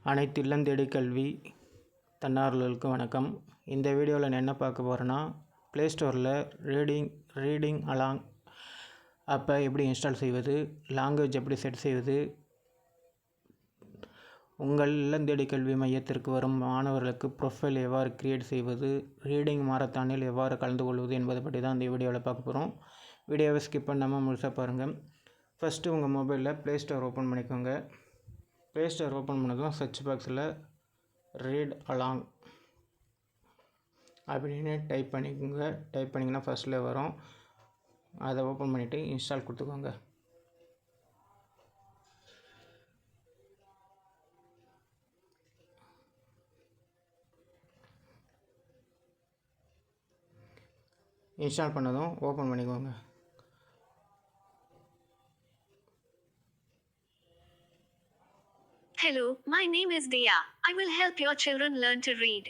அனைத்து இல்லம் தேடி கல்வி தன்னார்வலர்களுக்கு வணக்கம். இந்த வீடியோவில் நான் என்ன பார்க்க போகிறேன்னா, ப்ளே ஸ்டோரில் ரீடிங் அலாங் அப்போ எப்படி இன்ஸ்டால் செய்வது, லாங்குவேஜ் எப்படி செட் செய்வது, உங்கள் இல்லம் தேடி கல்வி மையத்திற்கு வரும் மாணவர்களுக்கு ப்ரொஃபைல் எவ்வாறு கிரியேட் செய்வது, ரீடிங் மாரத்தானில் எவ்வாறு கலந்து கொள்வது என்பதை பற்றி தான் இந்த வீடியோவில் பார்க்க போகிறோம். வீடியோவை ஸ்கிப் பண்ணாமல் முழுசாக பாருங்கள். ஃபஸ்ட்டு உங்கள் மொபைலில் ப்ளே ஸ்டோர் ஓப்பன் பண்ணிக்கோங்க. ப்ளே ஸ்டோர் ஓப்பன் பண்ணதும் சர்ச் பாக்ஸில் ரீட் அலாங் அப்படின்னு டைப் பண்ணிக்கோங்க. டைப் பண்ணிங்கன்னா ஃபஸ்ட்டில் வரும். அதை ஓப்பன் பண்ணிவிட்டு இன்ஸ்டால் கொடுத்துக்கோங்க. இன்ஸ்டால் பண்ணதும் ஓப்பன் பண்ணிக்கோங்க. Hello, my name is Dia. I will help your children learn to read.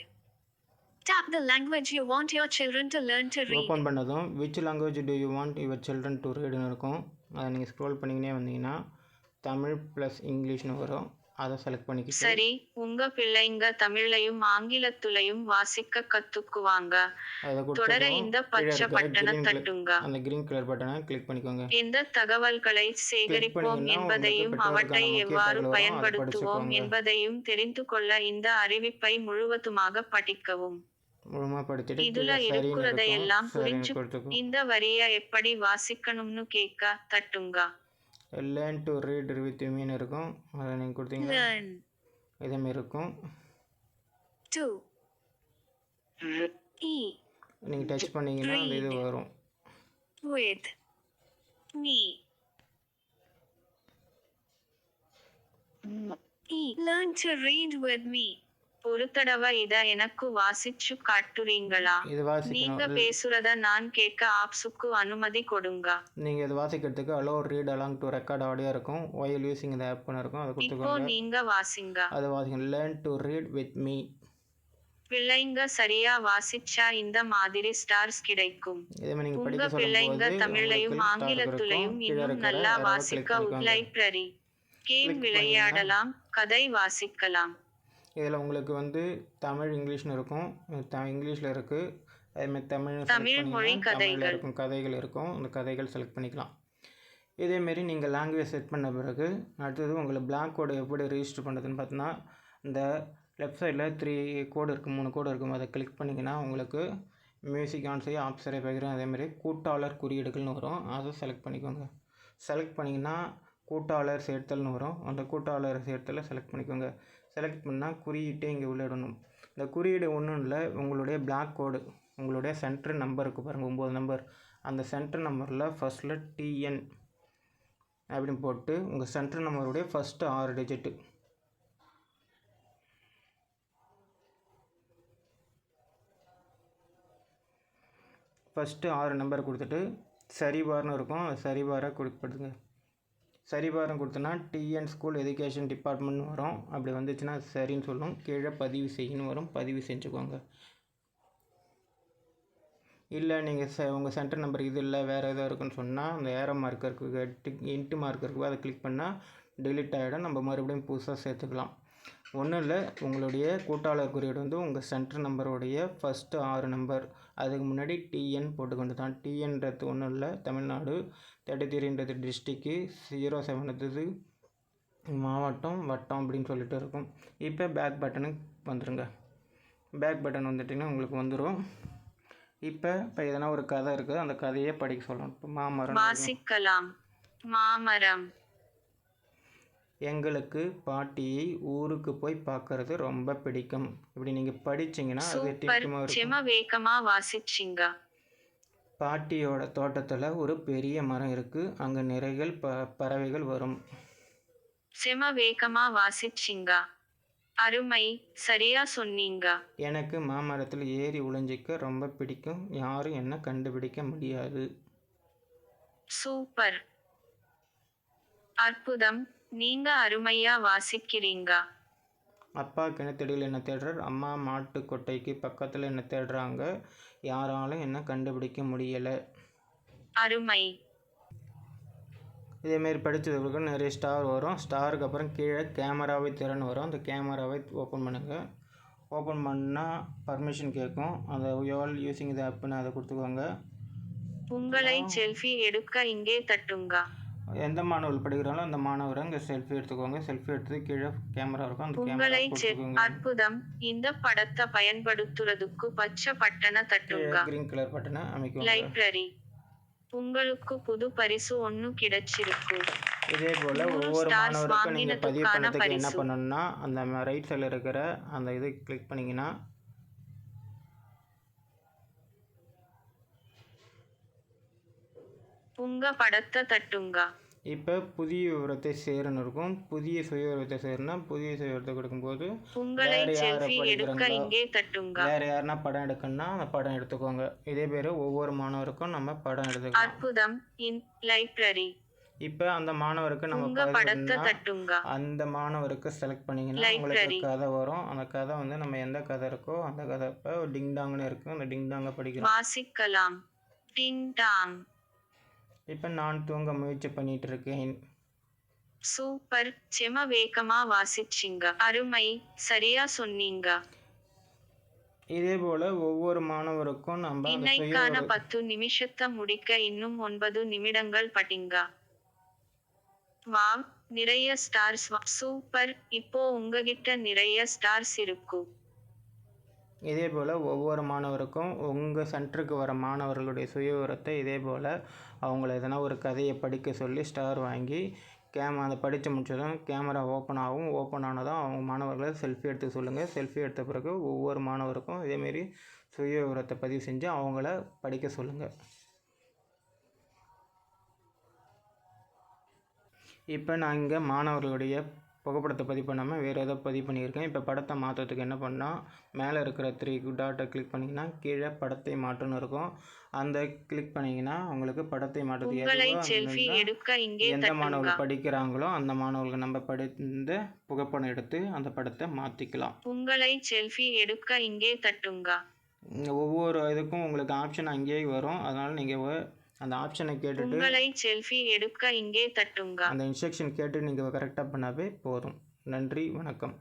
Tap the language you want your children to learn to read. Open பண்ணதும் which language do you want your children to readனு இருக்கும். அதை நீங்கள் scroll பண்ணிக்கினே வந்தீங்கன்னா Tamil plus இங்கிலீஷ்னு வரும். அதை select பண்ணிக்கிட்டு சரி, உங்க பிள்ளைங்க தமிழையும் ஆங்கிலத்துலையும் வாசிக்க கத்துக்குவாங்க. தொடர இந்த பச்சை பட்டனை தட்டுங்க. அந்த கிரீன் கலர் பட்டனை கிளிக் பண்ணிக்கோங்க. எந்த தகவல்களை சேகரிப்போம் என்பதையும் அவற்றை எவ்வாறு பயன்படுத்துவோம் என்பதையும் தெரிந்து கொள்ள இந்த அறிவிப்பை முழுவதுமாக படிக்கவும். இதுல இருக்கிறதையெல்லாம் புரிஞ்சு இந்த வரிய எப்படி வாசிக்கணும்னு கேட்க தட்டுங்க. லேர்ன் டு ரீட் வித் மீன் இருக்கும். அதை நீங்கள் கொடுத்தீங்கன்னா இதேமாரி இருக்கும். நீங்கள் டச் பண்ணிங்கன்னா அந்த இது வரும். with me. Learn to read with me. ஒரு தடவை இத எனக்கு வாசிச்சு காட்டுறீங்களா? நீங்க பேசுறத நான் கேட்க ஆப்ஸுக்கு அனுமதி கொடுங்க. நீங்க இத வாசிக்கிறதுக்கு allow read along to record audio இருக்கும். while using the app னு இருக்கும். அத கொடுத்துக்கோங்க. இப்போ நீங்க வாசிங்க. அத வாசிங்க. learn to read with me. பிள்ளைங்க சரியா வாசிச்சா இந்த மாதிரி ஸ்டார்ஸ் கிடைக்கும். உங்க பிள்ளைங்க தமிழையும் ஆங்கிலத்துலையும் இன்னும் நல்லா வாசிக்க லைப்ரரி கேம் விளையாடலாம், கதை வாசிக்கலாம். இதில் உங்களுக்கு தமிழ் இங்கிலீஷ்னு இருக்கும். இங்கிலீஷில் இருக்குது. அதேமாதிரி தமிழ் மொழி கதைகள் இருக்கும், கதைகள் இருக்கும். அந்த கதைகள் செலக்ட் பண்ணிக்கலாம். இதேமாரி நீங்கள் லாங்குவேஜ் செட் பண்ண பிறகு அடுத்தது உங்களுக்கு பிளாக் கோடு எப்படி ரிஜிஸ்டர் பண்ணுறதுன்னு பார்த்தோன்னா, இந்த லெஃப்ட் சைடில் 3 கோடு இருக்குது, 3 கோடு இருக்கும். அதை கிளிக் பண்ணிங்கன்னா உங்களுக்கு மியூசிக் ஆன்சை ஆப்சரை பகிரும். அதேமாதிரி கூட்டாளர் குறியீடுகள்னு வரும். அதை செலக்ட் பண்ணிக்கோங்க. செலக்ட் பண்ணிங்கன்னா கூட்டாளர் சேர்த்தல்னு வரும். அந்த கூட்டாளர் சேர்த்தலை செலக்ட் பண்ணிக்கோங்க. செலக்ட் பண்ணால் குறியீட்டே இங்கே உள்ளிடணும். இந்த குறியீடு ஒன்றும் இல்லை, உங்களுடைய பிளாக் கோடு, உங்களுடைய சென்டர் நம்பருக்கு பாருங்கள், 9 நம்பர். அந்த சென்டர் நம்பரில் ஃபஸ்ட்டில் டிஎன் அப்படின்னு போட்டு உங்கள் சென்டர் நம்பருடைய ஃபஸ்ட்டு 6 டிஜிட்டு ஃபஸ்ட்டு 6 நம்பர் கொடுத்துட்டு சரிபார்னு இருக்கும். அந்த சரிபாரை கொடுப்படுங்க. சரிபாரம் கொடுத்தோன்னா டிஎன் ஸ்கூல் எஜுகேஷன் டிபார்ட்மெண்ட்னு வரும். அப்படி வந்துச்சுன்னா சரின்னு சொல்லும். கீழே பதிவு செய்யணும் வரும். பதிவு செஞ்சுக்கோங்க. இல்லை நீங்கள் உங்கள் சென்டர் நம்பர் இது இல்லை வேறு எதாவது இருக்குன்னு சொன்னால் அந்த ஏரோ மார்க் இருக்குது, இன்ட்டு மார்க் இருக்குது, அதை கிளிக் பண்ணால் டெலிட் ஆகிடும். நம்ம மறுபடியும் புதுசாக சேர்த்துக்கலாம். ஒன்றும் இல்லை, உங்களுடைய கூட்டாளர் குறியீடு உங்கள் சென்டர் நம்பருடைய ஃபஸ்ட்டு 6 நம்பர், அதுக்கு முன்னாடி டிஎன் போட்டுக்கொண்டு தான். டிஎன்றது ஒன்றும் இல்லை, தமிழ்நாடு, 33ன்றது டிஸ்ட்ரிக்கு, 07ன்றது மாவட்டம், வட்டம் அப்படின்னு சொல்லிட்டு இருக்கும். இப்போ பேக் பட்டனுக்கு வந்துடுங்க. பேக் பட்டன் வந்துட்டிங்கன்னா உங்களுக்கு வந்துடும். இப்போ எதனா ஒரு கதை இருக்குது, அந்த கதையை படிக்க சொல்லணும். இப்போ மாமரம் வாசிக்கலாம். மாமரம். எங்களுக்கு பாட்டியை ஊருக்கு போய் பார்க்கறது ரொம்ப பிடிக்கும். இப்படி நீங்கள் படிச்சிங்கன்னா அது வேகமாக வாசிச்சிங்க. பாட்டியோட தோட்டத்தில் ஒரு பெரிய மரம் இருக்குது. அங்கே நிறைய பறவைகள் வரும். செம வேகமாக வாசிச்சிங்க. அருமை, சரியா சொன்னீங்க. எனக்கு மாமரத்தில் ஏறி உழைஞ்சிக்க ரொம்ப பிடிக்கும். யாரும் என்ன கண்டுபிடிக்க முடியாது. சூப்பர், அற்புதம், நீங்க அருமையா வாசிக்கிறீங்க. அப்பா கிணத்தடியில் என்ன தேடுறார், அம்மா மாட்டு கொட்டைக்கு பக்கத்தில் என்ன தேடுறாங்க, யாராலும் என்ன கண்டுபிடிக்க முடியலை. அருமை. இதேமாரி படித்ததுக்கு நிறைய ஸ்டார் வரும். ஸ்டாருக்கு அப்புறம் கீழே கேமராவை திறன் வரும். அந்த கேமராவை ஓப்பன் பண்ணுங்கள். ஓப்பன் பண்ணால் பர்மிஷன் கேட்கும். அந்த ஆல் யூஸிங் இது ஆப்னு அதை கொடுத்துக்கோங்க. உங்களை செல்ஃபி எடுக்க இங்கே தட்டுங்க. எந்த மாணவர்கள் படிக்கிறாங்களோ அந்த மாணவரை இங்கே செல்ஃபி எடுத்துக்கோங்க. செல்ஃபி எடுத்து கீழே கேமரா இருக்கும். அந்த உங்களை அற்புதம். இந்த படத்தை பயன்படுத்துறதுக்கு பச்சை பட்டனை தட்டுங்க. கிரீன் கலர் பட்டனை அமைக்கும். லைப்ரரி. உங்களுக்கு புது பரிசு ஒன்று கிடைச்சிருக்கு. இதே போல் ஒவ்வொரு மாணவருக்கும் நீங்கள் பதிவு பண்ணதுக்கு என்ன பண்ணணும்னா அந்த ரைட் சைடில் இருக்கிற அந்த இது கிளிக் பண்ணிங்கன்னா உங்க படத்தை தட்டுங்க. இப்போ புதிய விவரத்தை சேருன்னு இருக்கும். புதிய சுய விவரத்தை சேருனா புதிய சுய விவரத்தை கொடுக்கும்போது உங்களை செல்ஃபி எடுக்க இங்கே தட்டுங்க. வேறு யாருன்னா படம் எடுக்கணும்னா அந்த படம் எடுத்துக்கோங்க. இதே பேர் ஒவ்வொரு மாணவருக்கும் நம்ம படம் எடுத்துக்கலாம். அற்புதம். இன் லைப்ரரி. இப்போ அந்த மாணவருக்கு நம்ம படத்தை தட்டுங்க. அந்த மாணவருக்கு செலக்ட் பண்ணிங்கன்னா உங்களுக்கு கதை வரும். அந்த கதை வந்து நம்ம எந்த கதை இருக்கோ அந்த கதை இப்போ டிங்டாங்னு இருக்கும். அந்த டிங்டாங்கை படிக்கலாம், வாசிக்கலாம். டிங்டாங். இப்போ நான் தூங்க முயற்சி பண்ணிட்டு இருக்கேன். சூப்பர். செம வேகமா வாசிச்சிங்க. அருமை. சரியா சொன்னீங்க. இதே போல ஒவ்வொரு மாணவருக்கும் நம்ம இன்னைக்கான 10 நிமிஷத்தை முடிக்க இன்னும் 9 நிமிடங்கள் படிங்க. வாவ், நிறைய ஸ்டார்ஸ். சூப்பர். இப்போ உங்ககிட்ட நிறைய ஸ்டார்ஸ் இருக்கு. இதே போல் ஒவ்வொரு மாணவருக்கும் உங்கள் சென்டருக்கு வர மாணவர்களுடைய சுயவிவரத்தை இதே போல் அவங்கள எதனா ஒரு கதையை படிக்க சொல்லி ஸ்டார் வாங்கி அதை படித்து முடிச்சதும் கேமரா ஓப்பன் ஆகும். ஓப்பன் ஆனதும் அவங்க மாணவர்களை செல்ஃபி எடுத்து சொல்லுங்கள். செல்ஃபி எடுத்த பிறகு ஒவ்வொரு மாணவருக்கும் இதேமாரி சுயவிவரத்தை பதிவு செஞ்சு அவங்கள படிக்க சொல்லுங்கள். இப்போ நான் இங்கே மாணவர்களுடைய புகைப்படத்தை பதிவு பண்ணாமல் வேறு ஏதோ பதிவு பண்ணியிருக்கேன். இப்போ படத்தை மாற்றுறதுக்கு என்ன பண்ணால் மேலே இருக்கிற 3 டாட்டை கிளிக் பண்ணிங்கன்னா கீழே படத்தை மாற்றுன்னு இருக்கும். அந்த கிளிக் பண்ணிங்கன்னா உங்களுக்கு படத்தை மாற்றுறதுக்கு எந்த மாணவர்கள் படிக்கிறாங்களோ அந்த மாணவர்களுக்கு நம்ம படித்து புகைப்படம் எடுத்து அந்த படத்தை மாற்றிக்கலாம். உங்களை செல்ஃபி எடுக்க இங்கே தட்டுங்க. ஒவ்வொரு இதுக்கும் உங்களுக்கு ஆப்ஷன் அங்கேயே வரும். அதனால் நீங்கள் அந்த ஆப்ஷனை கேட்டுட்டு உங்களை செல்ஃபி எடுக்க இங்கே தட்டுங்க. அந்த இன்ஸ்ட்ரக்ஷன் கேட்டு நீங்கள் கரெக்டாக பண்ணாவே போதும். நன்றி, வணக்கம்.